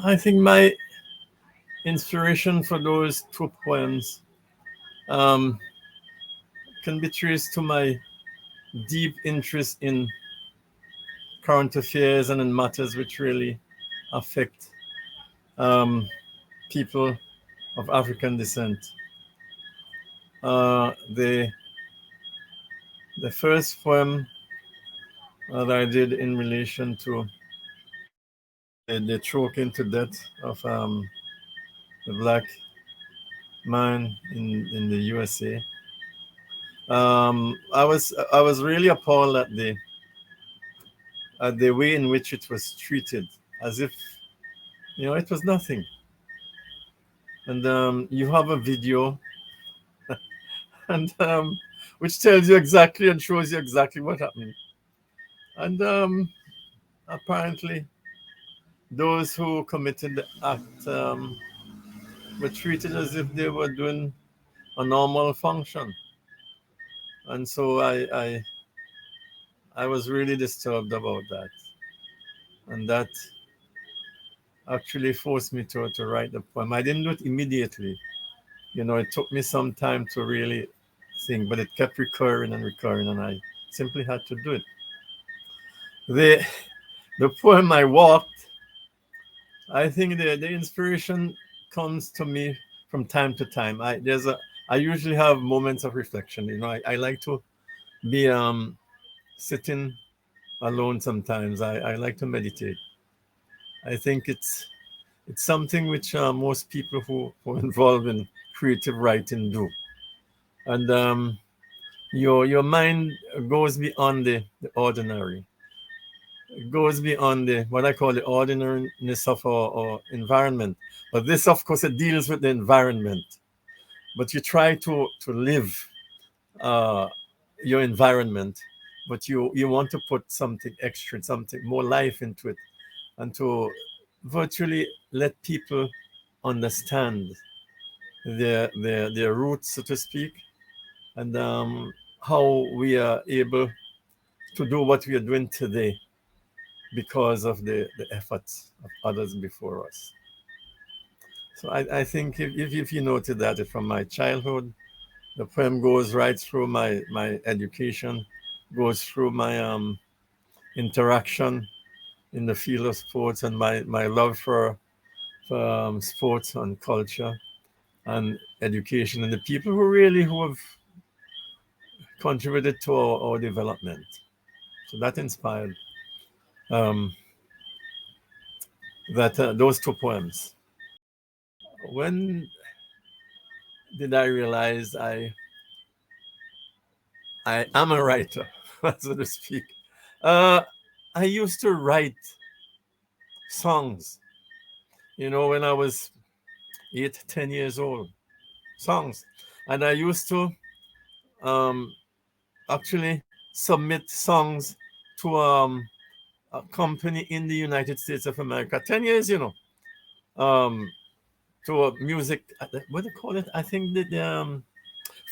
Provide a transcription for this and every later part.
I think my inspiration for those two poems um, can be traced to my deep interest in current affairs and in matters which really affect um, people of African descent. The first poem that I did in relation to the choking to death of the black man in the USA. I was really appalled at the way in which it was treated, as if it was nothing. And you have a video, and which tells you exactly and shows you exactly what happened. And apparently, those who committed the act were treated as if they were doing a normal function. And so I was really disturbed about that. And that actually forced me to write the poem. I didn't do it immediately. It took me some time to really think, but it kept recurring and recurring, and I simply had to do it. The the poem I walked, I think the inspiration comes to me from time to time. I usually have moments of reflection. I like to be sitting alone sometimes. I like to meditate. I think it's something which most people who are involved in creative writing do. And your mind goes beyond the ordinary. It goes beyond the what I call the ordinariness of our environment. But this, of course, it deals with the environment. But you try to live uh, your environment, but you want to put something extra, something more life into it, and to virtually let people understand their roots, so to speak, and how we are able to do what we are doing today because of the efforts of others before us. So I think if you noted that from my childhood, the poem goes right through my education, goes through my interaction in the field of sports and my love for sports and culture and education and the people who have contributed to our development. So that inspired um, that those two poems. When did I realize I am a writer, so to speak? Uh, I used to write songs, when I was 8, 10 years old, songs, and I used to um, actually submit songs to a company in the United States of America. 10 years, um, to a music. What do you call it? I think the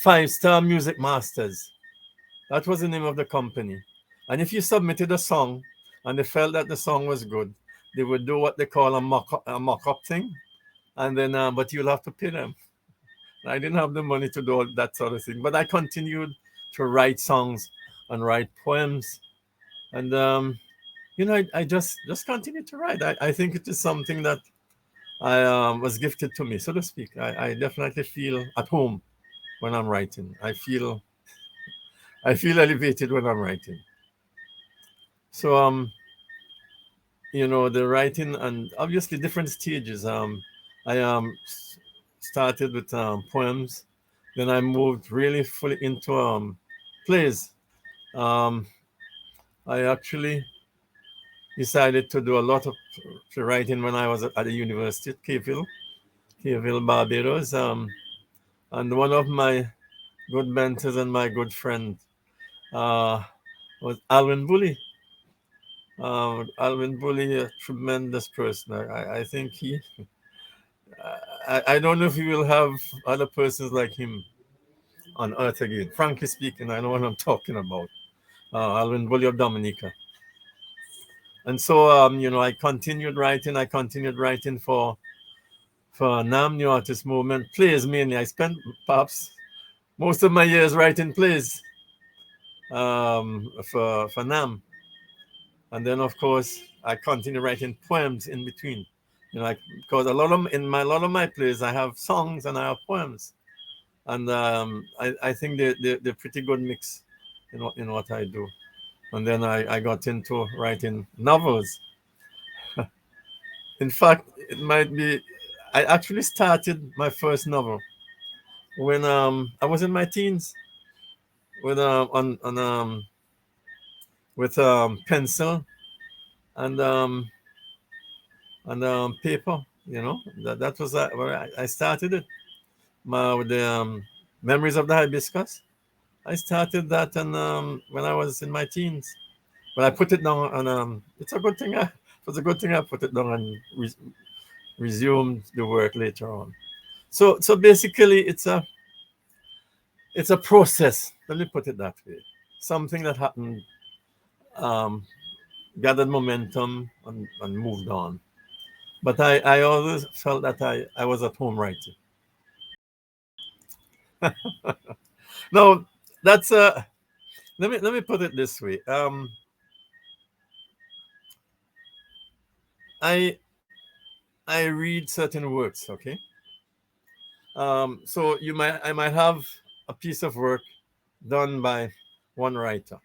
5 Star Music Masters. That was the name of the company. And if you submitted a song and they felt that the song was good, they would do what they call a mock-up thing. And then, but you'll have to pay them. I didn't have the money to do all that sort of thing, but I continued to write songs and write poems. And, I just continued to write. I think it is something that I was gifted to me, so to speak. I definitely feel at home when I'm writing. I feel elevated when I'm writing. So the writing and obviously different stages. I started with poems, then I moved really fully into plays. Um, I actually decided to do a lot of writing when I was at the university at Caville, Barbados. And one of my good mentors and my good friend uh, was Alvin Bully. Alvin Bully, a tremendous person. I think I don't know if he will have other persons like him on earth again. Frankly speaking, I know what I'm talking about. Alvin Bully of Dominica. And so you know, I continued writing. I continued writing for NAM New Artist Movement plays mainly. I spent perhaps most of my years writing plays for NAM, and then of course I continued writing poems in between. You know, because a lot of my plays I have songs and I have poems, and I think they're pretty good mix in what I do. And then I got into writing novels. In fact, it might be I actually started my first novel when I was in my teens with with pencil and paper. You know, that was where I started it. With the memories of the hibiscus. I started that and when I was in my teens. But I put it down and it's a good thing. It was a good thing I put it down and resumed the work later on. So basically, it's a process. Let me put it that way. Something that happened, um, gathered momentum and moved on. But I always felt that I was at home writing. No, that's let me put it this way. I I read certain works. Okay. So I might have a piece of work done by one writer.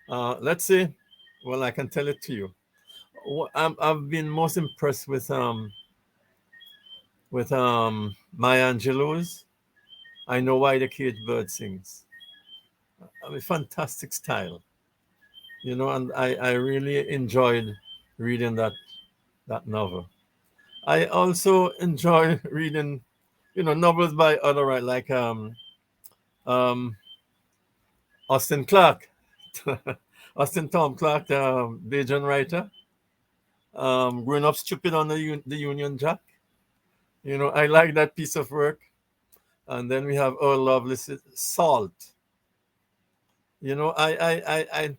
Let's say, well, I can tell it to you. I've been most impressed with Maya Angelou's "I Know Why the Caged Bird Sings." I mean, fantastic style, you know, and I really enjoyed reading that novel. I also enjoy reading, you know, novels by other writers like um, Austin Clarke, Austin Tom Clarke, the Bajan writer. Growing Up Stupid on the Union Jack. You know, I like that piece of work. And then we have Earl Lovelace's Salt. You know, I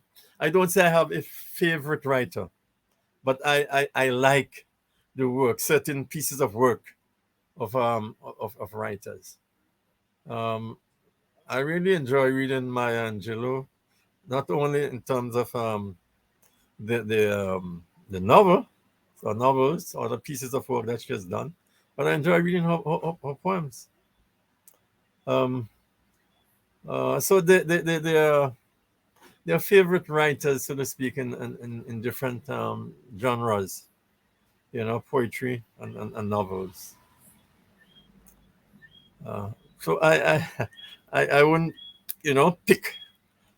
don't say I have a favorite writer, but I like the work, certain pieces of work of writers. Um, I really enjoy reading Maya Angelou, not only in terms of the novel, or novels, or the pieces of work that she has done, but I enjoy reading her poems. Um, so they're favorite writers, so to speak, in different genres, you know, poetry and novels. Uh, so I wouldn't, you know, pick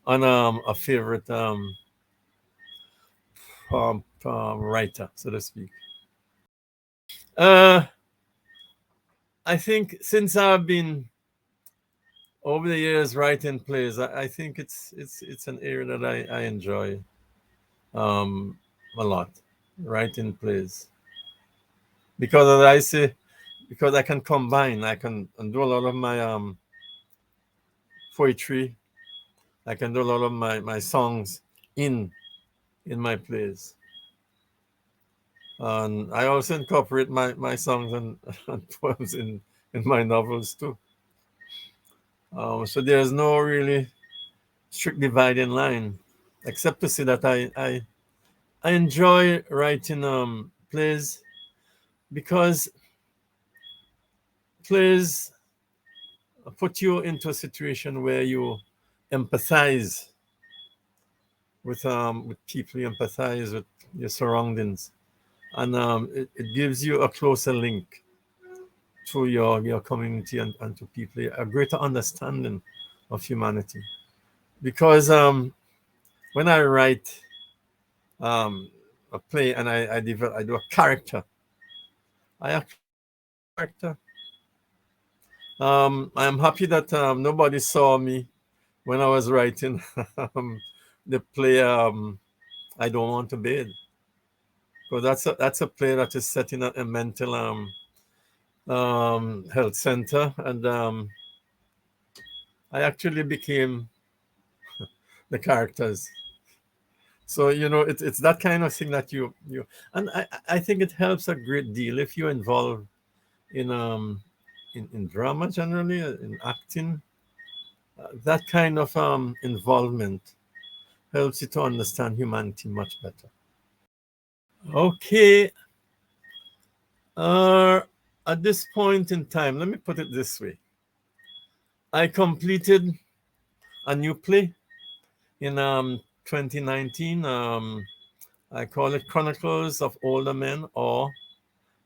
on a favorite writer, so to speak. Uh, I think since I've been over the years writing plays, I think it's an area that I enjoy um, a lot, writing plays, because as I say, because I can combine, I can and do a lot of my poetry, I can do a lot of my songs in my plays, and I also incorporate my songs and poems in my novels too. So there's no really strict dividing line, except to say that I enjoy writing plays because plays put you into a situation where you empathize with people, you empathize with your surroundings, and it gives you a closer link to your community and to people, a greater understanding of humanity. Because when I write um, a play and I do a character, I act character. I'm happy that nobody saw me when I was writing the play I Don't Want to Bathe. Because that's a play that is set in a mental health center, and I actually became the characters. So it's that kind of thing that you and I think it helps a great deal if you're involved in in drama generally, in acting. That kind of involvement helps you to understand humanity much better. Okay. uh at this point in time, let me put it this way: I completed a new play in 2019. I call it Chronicles of Older Men, or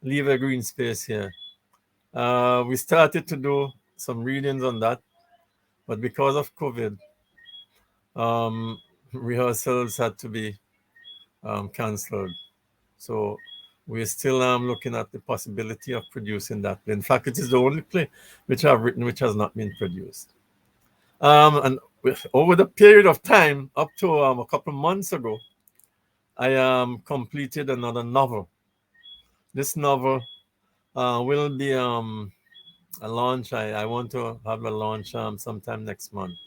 Leave a Green Space Here. We started to do some readings on that, but because of COVID, um, rehearsals had to be cancelled. So we're still looking at the possibility of producing that play. In fact, it is the only play which I've written which has not been produced. And over the period of time, up to a couple months ago, I completed another novel. This novel will be a launch. I want to have a launch sometime next month.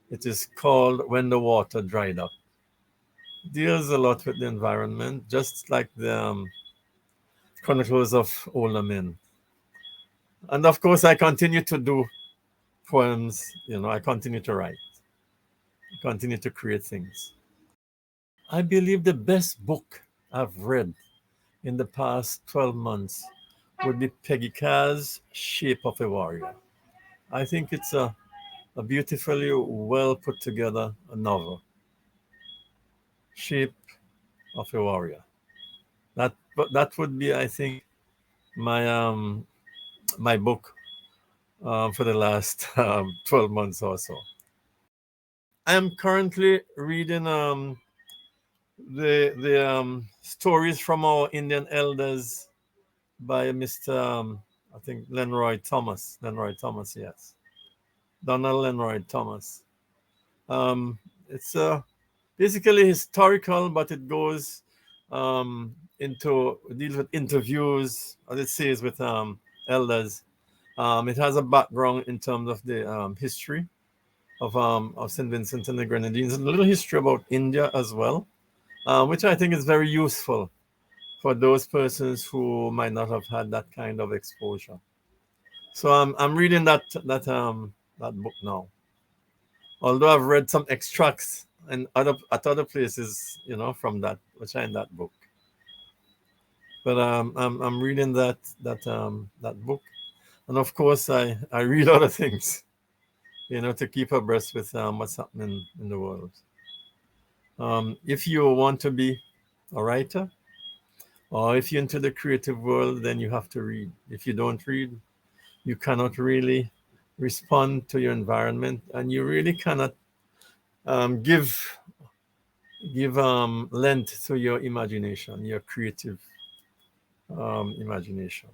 It is called When the Water Dried Up. Deals a lot with the environment, just like the Chronicles of Older Men. And of course, I continue to do poems. I continue to write, continue to create things. I believe the best book I've read in the past 12 months would be Peggy Carr's Shape of a Warrior. I think it's a beautifully well put together novel. Shape of a Warrior. That would be, I think, my my book for the last 12 months or so. I am currently reading the stories from our Indian elders by Mr. I think Lenroy Thomas. Lenroy Thomas, yes. Donald Lenroy Thomas. It's basically historical, but it goes into deals with interviews, as it says, with elders. It has a background in terms of the history of St. Vincent and the Grenadines, and a little history about India as well, which I think is very useful for those persons who might not have had that kind of exposure. So I'm reading that book now. Although I've read some extracts and at other places, from that, which are in that book. But I'm reading that book, and of course I read other things, to keep abreast with what's happening in the world. If you want to be a writer, or if you're into the creative world, then you have to read. If you don't read, you cannot really respond to your environment, and you really cannot give length to your imagination, your creative imagination.